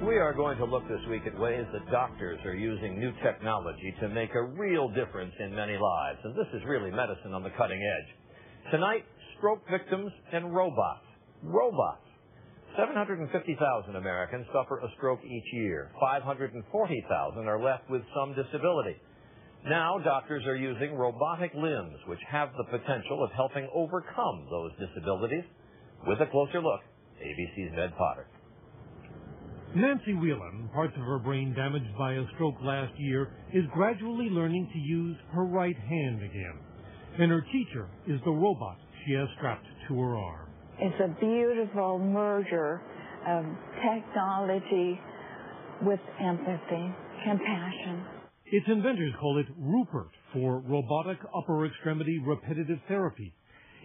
We are going to look this week at ways that doctors are using new technology to make a real difference in many lives. And this is really medicine on the cutting edge. Tonight, stroke victims and robots. Robots. 750,000 Americans suffer a stroke each year. 540,000 are left with some disability. Now, doctors are using robotic limbs, which have the potential of helping overcome those disabilities. With a closer look, ABC's Ned Potter. Nancy Whelan, parts of her brain damaged by a stroke last year, is gradually learning to use her right hand again. And her teacher is the robot she has strapped to her arm. It's a beautiful merger of technology with empathy, compassion. Its inventors call it Rupert for robotic upper extremity repetitive therapy.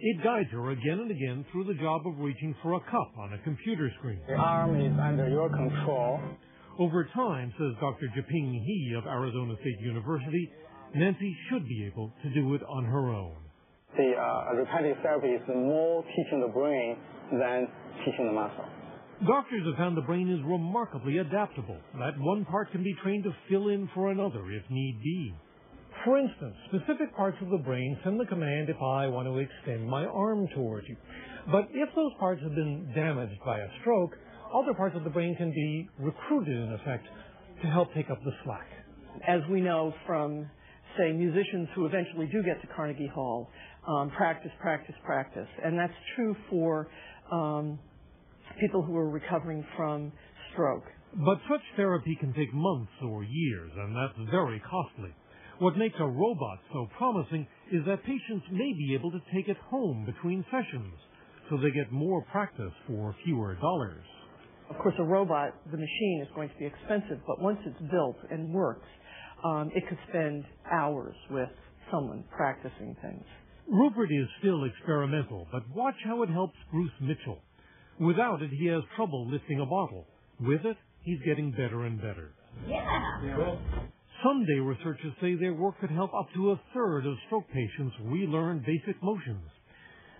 It guides her again and again through the job of reaching for a cup on a computer screen. The arm is under your control. Over time, says Dr. Jiping He of Arizona State University, Nancy should be able to do it on her own. The repetitive therapy is more teaching the brain than teaching the muscle. Doctors have found the brain is remarkably adaptable. That one part can be trained to fill in for another if need be. For instance, specific parts of the brain send the command if I want to extend my arm towards you. But if those parts have been damaged by a stroke, other parts of the brain can be recruited, in effect, to help take up the slack. As we know from, say, musicians who eventually do get to Carnegie Hall, practice, practice, practice. And that's true for people who are recovering from stroke. But such therapy can take months or years, and that's very costly. What makes a robot so promising is that patients may be able to take it home between sessions, so they get more practice for fewer dollars. Of course, a robot, the machine, is going to be expensive, but once it's built and works, it could spend hours with someone practicing things. Rupert is still experimental, but watch how it helps Bruce Mitchell. Without it, he has trouble lifting a bottle. With it, he's getting better and better. Yeah. Someday, researchers say their work could help up to a third of stroke patients relearn basic motions.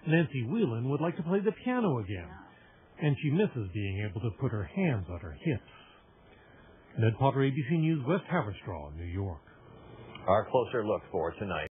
Nancy Whelan would like to play the piano again, and she misses being able to put her hands on her hips. Ned Potter, ABC News, West Haverstraw, New York. Our closer look for tonight.